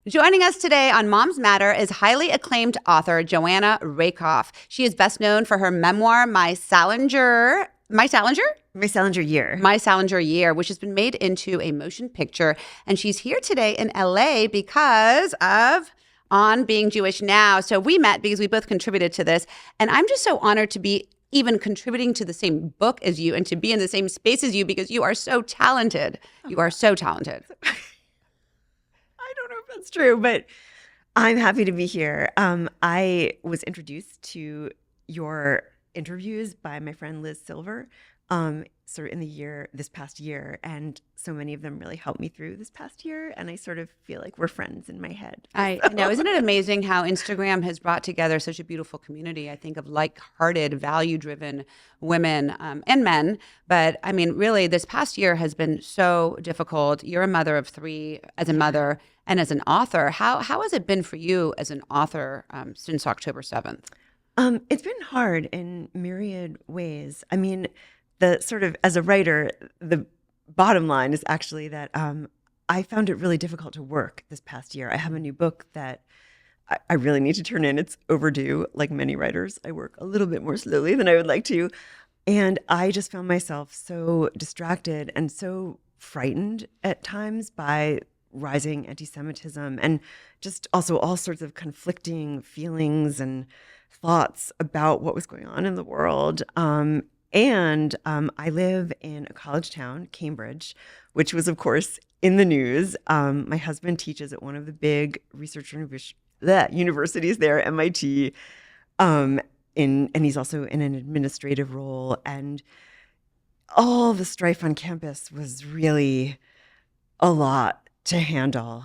Joining us today on Moms Matter is highly acclaimed author Joanna Rakoff. She is best known for her memoir, My Salinger year. My Salinger Year, which has been made into a motion picture. And she's here today in LA because of On Being Jewish Now. So we met because we both contributed to this. And I'm just so honored to be even contributing to the same book as you and to be in the same space as you because you are so talented. You are so talented. I don't know if that's true, but I'm happy to be here. I was introduced to your interviews by my friend Liz Silver, sort of this past year, and so many of them really helped me through this past year, and I sort of feel like we're friends in my head. I know. Isn't it amazing how Instagram has brought together such a beautiful community? I think of like-hearted, value-driven women and men. But I mean, really, this past year has been so difficult. You're a mother of three, as a mother and as an author. How has it been for you as an author since October 7th? It's been hard in myriad ways. I mean, the sort of, as a writer, the bottom line is actually that I found it really difficult to work this past year. I have a new book that I really need to turn in. It's overdue. Like many writers, I work a little bit more slowly than I would like to. And I just found myself so distracted and so frightened at times by rising anti-Semitism and just also all sorts of conflicting feelings and thoughts about what was going on in the world. I live in a college town, Cambridge, which was, of course, in the news. My husband teaches at one of the big research universities there, MIT, and he's also in an administrative role. And all the strife on campus was really a lot to handle.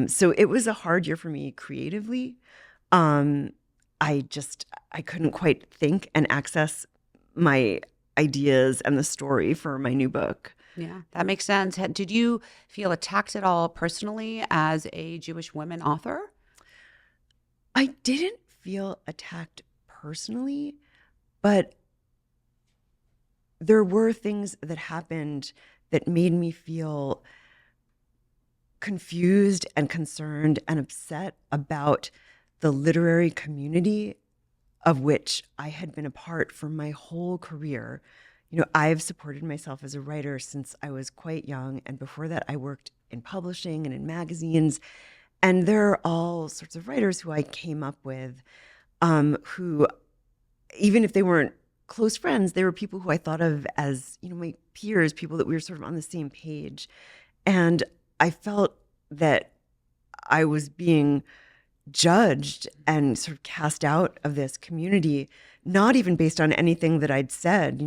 So it was a hard year for me creatively. I couldn't quite think and access my ideas and the story for my new book. Yeah, that makes sense. Did you feel attacked at all personally as a Jewish woman author? I didn't feel attacked personally, but there were things that happened that made me feel confused and concerned and upset about the literary community of which I had been a part for my whole career. You know, I've supported myself as a writer since I was quite young. And before that, I worked in publishing and in magazines. And there are all sorts of writers who I came up with who, even if they weren't close friends, they were people who I thought of as, my peers, people that we were sort of on the same page. And I felt that I was being judged and sort of cast out of this community, not even based on anything that I'd said.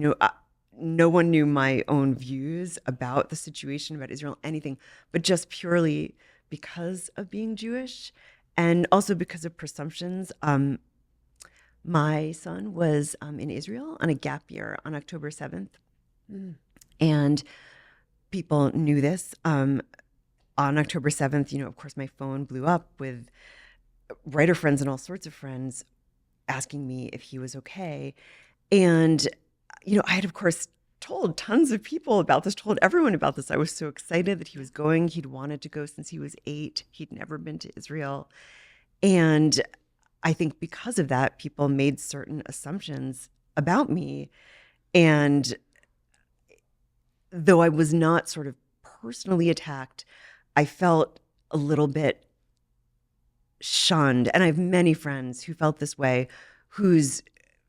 No one knew my own views about the situation, about Israel, anything, but just purely because of being Jewish and also because of presumptions. My son was in Israel on a gap year on October 7th. And people knew this. On October 7th, of course, my phone blew up with writer friends and all sorts of friends asking me if he was okay. And, I had, of course, told tons of people about this, told everyone about this. I was so excited that he was going. He'd wanted to go since he was 8. He'd never been to Israel. And I think because of that, people made certain assumptions about me. And though I was not sort of personally attacked, I felt a little bit shunned. And I have many friends who felt this way, whose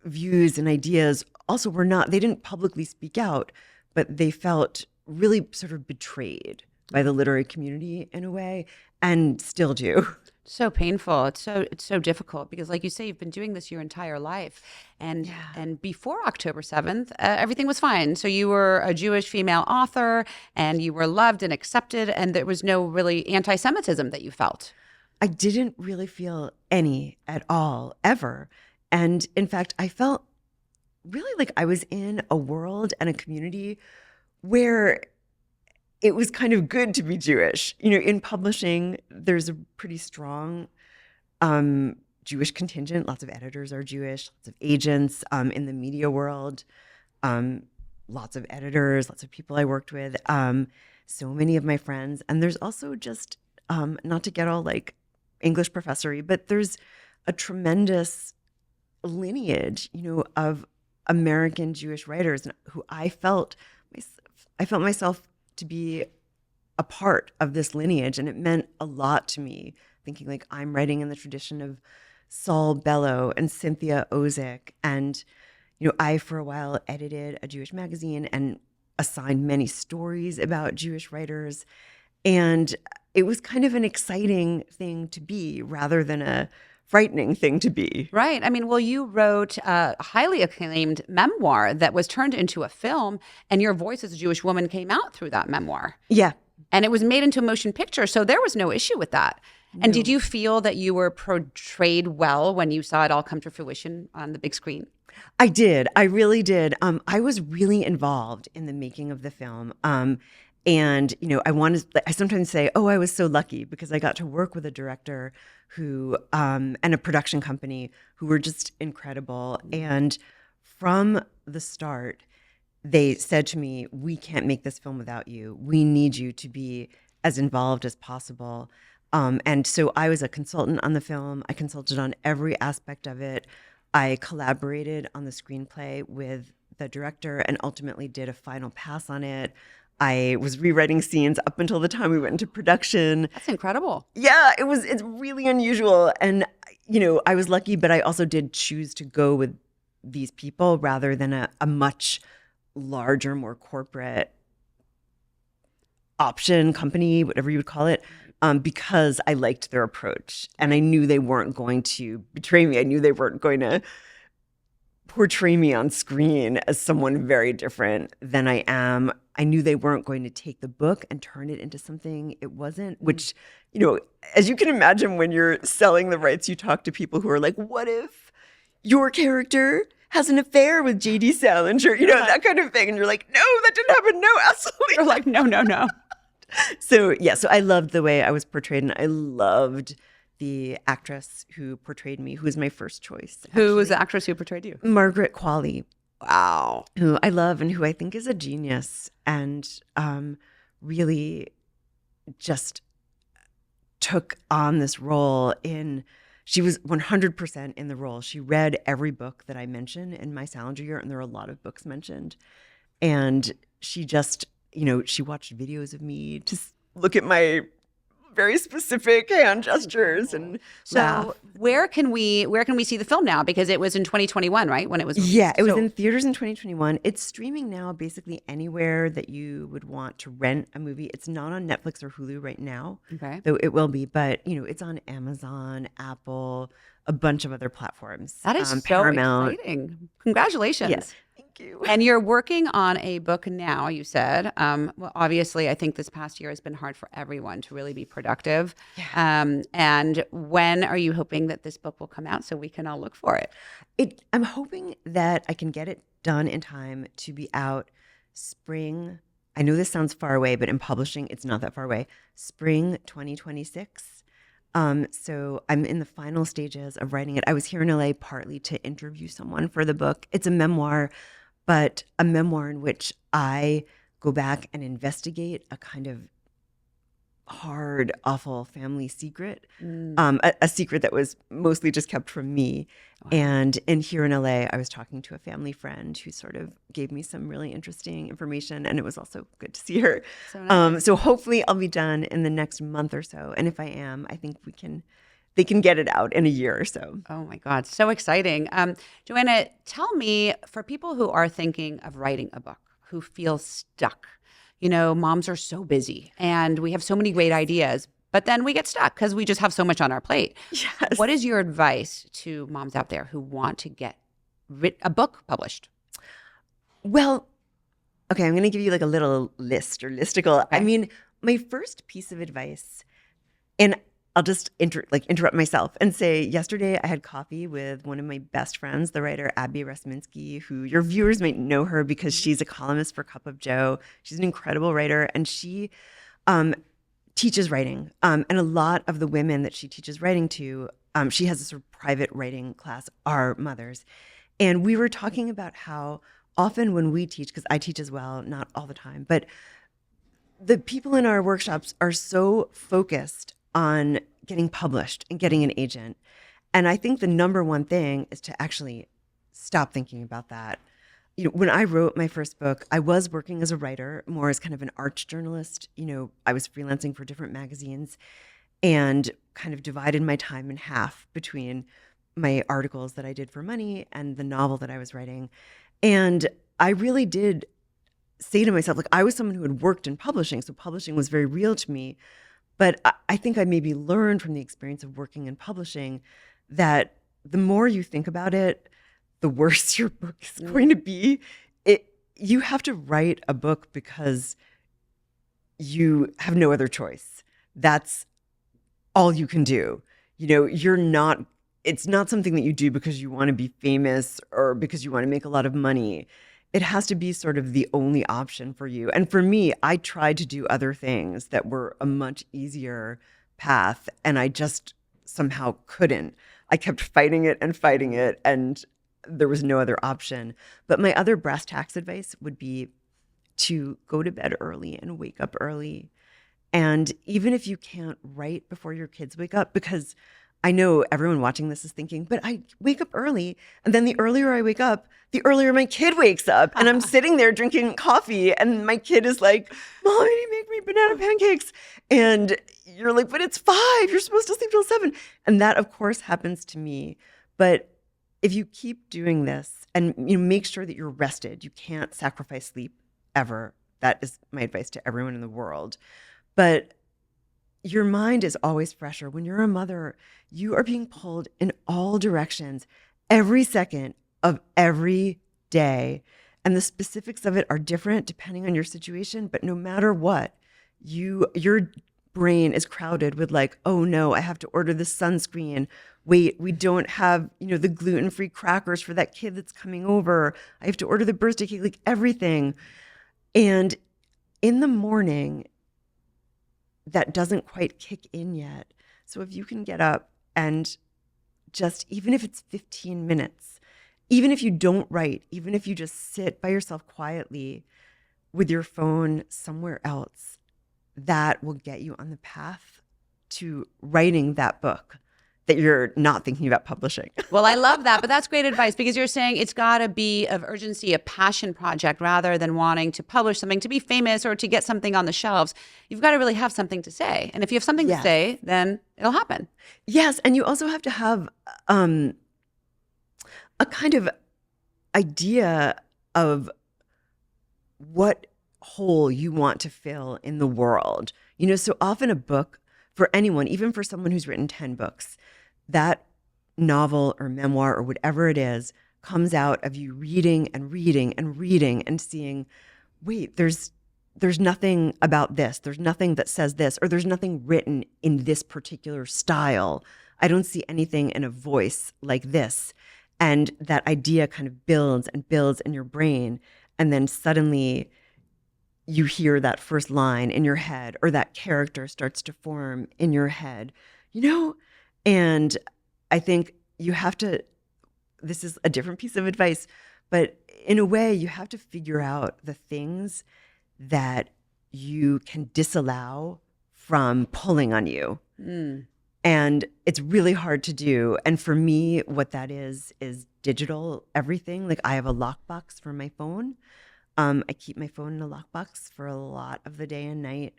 views and ideas also they didn't publicly speak out, but they felt really sort of betrayed by the literary community in a way, and still do. So painful. It's so difficult because, like you say, you've been doing this your entire life, and before October 7th, everything was fine. So you were a Jewish female author, and you were loved and accepted, and there was no really anti-Semitism that you felt. I didn't really feel any at all, ever. And in fact, I felt really like I was in a world and a community where it was kind of good to be Jewish. In publishing, there's a pretty strong Jewish contingent. Lots of editors are Jewish, lots of agents in the media world, lots of editors, lots of people I worked with, so many of my friends. And there's also just, not to get all like English professory, but there's a tremendous lineage, of American Jewish writers who I felt myself to be a part of this lineage, and it meant a lot to me, thinking like I'm writing in the tradition of Saul Bellow and Cynthia Ozick. And, I for a while edited a Jewish magazine and assigned many stories about Jewish writers. And it was kind of an exciting thing to be rather than a frightening thing to be. Right. I mean, well, you wrote a highly acclaimed memoir that was turned into a film, and your voice as a Jewish woman came out through that memoir. Yeah. And it was made into a motion picture, so there was no issue with that. And No. did you feel that you were portrayed well when you saw it all come to fruition on the big screen? I did. I really did. I was really involved in the making of the film. And, I sometimes say, oh, I was so lucky because I got to work with a director who, and a production company who were just incredible. And from the start, they said to me, we can't make this film without you. We need you to be as involved as possible. And so I was a consultant on the film. I consulted on every aspect of it. I collaborated on the screenplay with the director and ultimately did a final pass on it. I was rewriting scenes up until the time we went into production. That's incredible. Yeah, it's really unusual. And, I was lucky, but I also did choose to go with these people rather than a much larger, more corporate option company, whatever you would call it, because I liked their approach. And I knew they weren't going to betray me. I knew they weren't going to portray me on screen as someone very different than I am. I knew they weren't going to take the book and turn it into something it wasn't, which, as you can imagine, when you're selling the rights, you talk to people who are like, what if your character has an affair with J.D. Salinger, that kind of thing. And you're like, no, that didn't happen. No, absolutely. You're like, no. So I loved the way I was portrayed, and I loved the actress who portrayed me, who was my first choice. Who was the actress who portrayed you? Margaret Qualley. Wow. Who I love and who I think is a genius, and really just took on this role she was 100% in the role. She read every book that I mentioned in my Salinger year, and there are a lot of books mentioned. And she just, she watched videos of me, just look at my very specific hand gestures and laugh. So where can we see the film now? Because it was in 2021, right? When it was released. Yeah, it was in theaters in 2021. It's streaming now basically anywhere that you would want to rent a movie. It's not on Netflix or Hulu right now. Okay. Though it will be, but it's on Amazon, Apple, a bunch of other platforms. That is so Paramount. exciting. Congratulations. Yes. Thank you. And you're working on a book now, you said. Well, obviously, I think this past year has been hard for everyone to really be productive. Yeah. And when are you hoping that this book will come out so we can all look for it? I'm hoping that I can get it done in time to be out spring. I know this sounds far away, but in publishing, it's not that far away. Spring 2026. So I'm in the final stages of writing it. I was here in LA partly to interview someone for the book. It's a memoir, but a memoir in which I go back and investigate a kind of hard, awful family secret, a secret that was mostly just kept from me. Wow. And here in LA, I was talking to a family friend who sort of gave me some really interesting information, and it was also good to see her. So nice. So hopefully I'll be done in the next month or so. And if I am, I think they can get it out in a year or so. Oh my God, so exciting. Joanna, tell me, for people who are thinking of writing a book, who feel stuck, moms are so busy and we have so many great ideas, but then we get stuck because we just have so much on our plate. Yes. What is your advice to moms out there who want to get a book published? Well, okay, I'm going to give you like a little list or listicle. Okay. I mean, my first piece of advice, and I'll just interrupt myself and say, yesterday I had coffee with one of my best friends, the writer Abby Resminsky, who your viewers might know her because she's a columnist for Cup of Joe. She's an incredible writer, and she teaches writing. And a lot of the women that she teaches writing to, she has a sort of private writing class, are mothers. And we were talking about how often when we teach, because I teach as well, not all the time, but the people in our workshops are so focused on getting published and getting an agent. And I think the number one thing is to actually stop thinking about that. When I wrote my first book, I was working as a writer, more as kind of an arts journalist. I was freelancing for different magazines and kind of divided my time in half between my articles that I did for money and the novel that I was writing. And I really did say to myself, like, I was someone who had worked in publishing, so publishing was very real to me. But I think I maybe learned from the experience of working in publishing that the more you think about it, the worse your book is going to be. You have to write a book because you have no other choice. That's all you can do. It's not something that you do because you want to be famous or because you want to make a lot of money. It has to be sort of the only option for you. And for me, I tried to do other things that were a much easier path, and I just somehow couldn't. I kept fighting it, and there was no other option. But my other brass tacks advice would be to go to bed early and wake up early. And even if you can't write before your kids wake up, because I know everyone watching this is thinking, but I wake up early, and then the earlier I wake up, the earlier my kid wakes up, and I'm sitting there drinking coffee, and my kid is like, "Mommy, make me banana pancakes." And you're like, "But it's 5, you're supposed to sleep till 7. And that, of course, happens to me. But if you keep doing this and make sure that you're rested, you can't sacrifice sleep ever. That is my advice to everyone in the world. But your mind is always fresher. When you're a mother, you are being pulled in all directions every second of every day. And the specifics of it are different depending on your situation. But no matter what, your brain is crowded with like, oh no, I have to order the sunscreen. Wait, we don't have, the gluten-free crackers for that kid that's coming over. I have to order the birthday cake, like everything. And in the morning, that doesn't quite kick in yet. So if you can get up and just, even if it's 15 minutes, even if you don't write, even if you just sit by yourself quietly with your phone somewhere else, that will get you on the path to writing that book that you're not thinking about publishing. Well, I love that, but that's great advice because you're saying it's got to be of urgency, a passion project rather than wanting to publish something to be famous or to get something on the shelves. You've got to really have something to say. And if you have something to say, then it'll happen. Yes. And you also have to have a kind of idea of what hole you want to fill in the world. So often a book for anyone, even for someone who's written 10 books, that novel or memoir or whatever it is comes out of you reading and reading and reading and seeing, wait, there's nothing about this. There's nothing that says this, or there's nothing written in this particular style. I don't see anything in a voice like this. And that idea kind of builds and builds in your brain. And then suddenly you hear that first line in your head, or that character starts to form in your head, And I think you have to, this is a different piece of advice, but in a way you have to figure out the things that you can disallow from pulling on you. And it's really hard to do. And for me, what that is digital everything. Like I have a lockbox for my phone. I keep my phone in a lockbox for a lot of the day and night.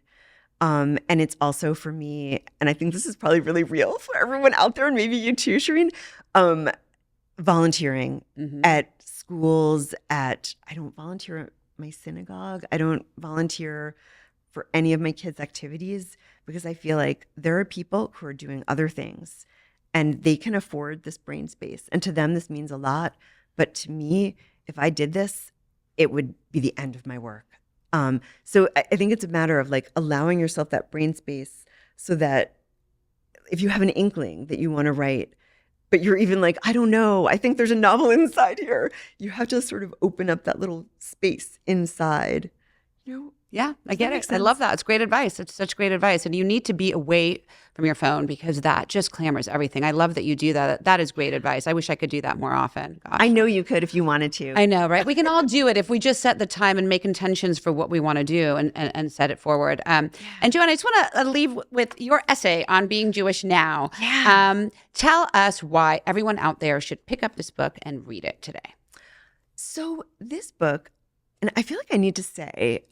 And it's also for me, and I think this is probably really real for everyone out there, and maybe you too, Shireen, volunteering at schools, I don't volunteer at my synagogue. I don't volunteer for any of my kids' activities because I feel like there are people who are doing other things and they can afford this brain space. And to them, this means a lot. But to me, if I did this, it would be the end of my work. So I think it's a matter of like allowing yourself that brain space so that if you have an inkling that you want to write, but you're even like, I don't know, I think there's a novel inside here. You have to sort of open up that little space inside, Yeah, I Does that get make it. I love sense? that. It's great advice. It's such great advice. And you need to be away from your phone because that just clamors everything. I love that you do that. That is great advice. I wish I could do that more often. I Gosh. know you could if you wanted to. I know, right? We can all do it if we just set the time and make intentions for what we want to do and set it forward. And Joanna, I just want to leave with your essay on being Jewish now. Yeah. Tell us why everyone out there should pick up this book and read it today. So this book, and I feel like I need to say,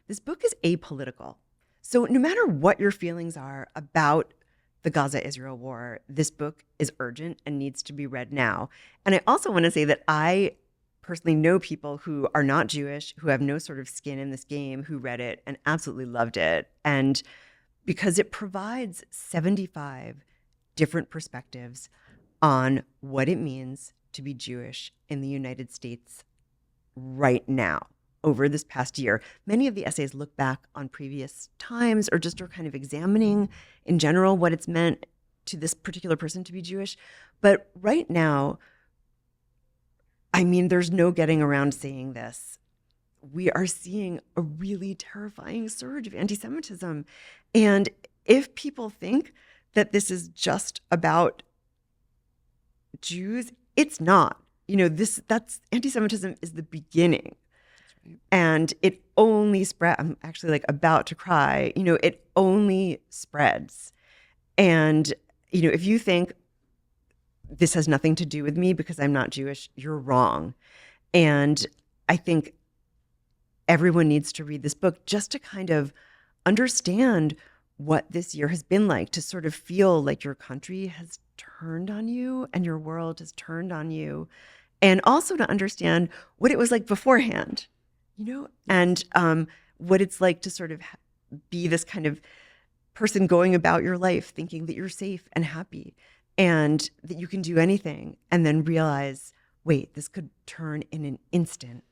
this book is apolitical. So no matter what your feelings are about the Gaza-Israel war, this book is urgent and needs to be read now. And I also want to say that I personally know people who are not Jewish, who have no sort of skin in this game, who read it and absolutely loved it. And because it provides 75 different perspectives on what it means to be Jewish in the United States right now over this past year. Many of the essays look back on previous times or just are kind of examining in general what it's meant to this particular person to be Jewish. But right now, I mean, there's no getting around saying this. We are seeing a really terrifying surge of anti-Semitism. And if people think that this is just about Jews, it's not. That's anti-Semitism is the beginning. Right. And it only spread. I'm actually like about to cry. It only spreads. And, if you think this has nothing to do with me because I'm not Jewish, you're wrong. And I think everyone needs to read this book just to kind of understand what this year has been like, to sort of feel like your country has turned on you and your world has turned on you, and also to understand what it was like beforehand, and what it's like to sort of be this kind of person going about your life thinking that you're safe and happy and that you can do anything, and then realize, wait, this could turn in an instant.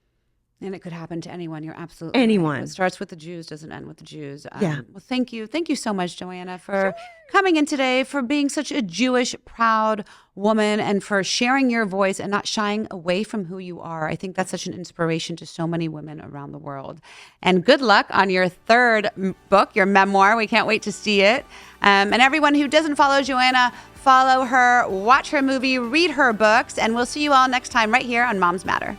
And it could happen to anyone. You're absolutely anyone. Right. It starts with the Jews, doesn't end with the Jews. Yeah. Well, thank you. Thank you so much, Joanna, for coming in today, for being such a Jewish, proud woman, and for sharing your voice and not shying away from who you are. I think that's such an inspiration to so many women around the world. And good luck on your third book, your memoir. We can't wait to see it. And everyone who doesn't follow Joanna, follow her, watch her movie, read her books, and we'll see you all next time right here on Moms Matter.